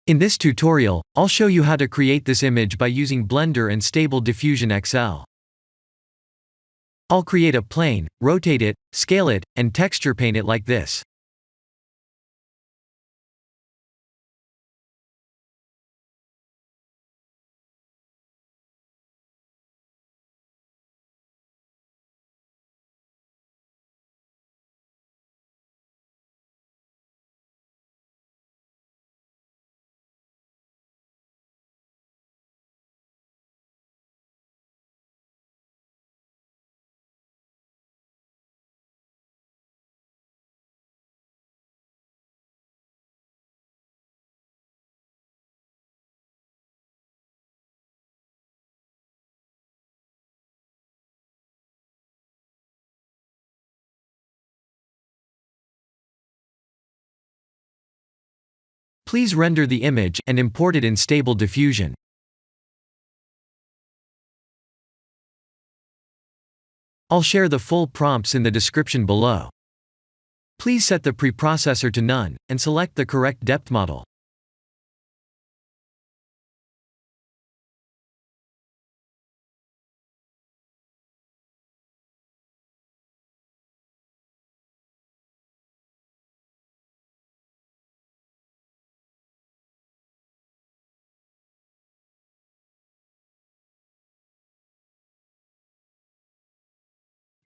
In this tutorial, I'll show you how to create this image by using Blender and Stable Diffusion XL. I'll create a plane, rotate it, scale it, and texture paint it like this. Please render the image and import it in Stable Diffusion. I'll share the full prompts in the description below. Please set the preprocessor to none, and select the correct depth model.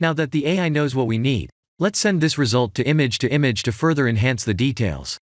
Now that the AI knows what we need, let's send this result to image to further enhance the details.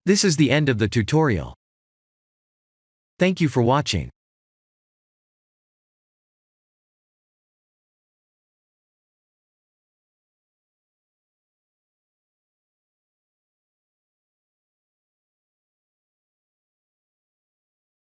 This is the end of the tutorial. Thank you for watching.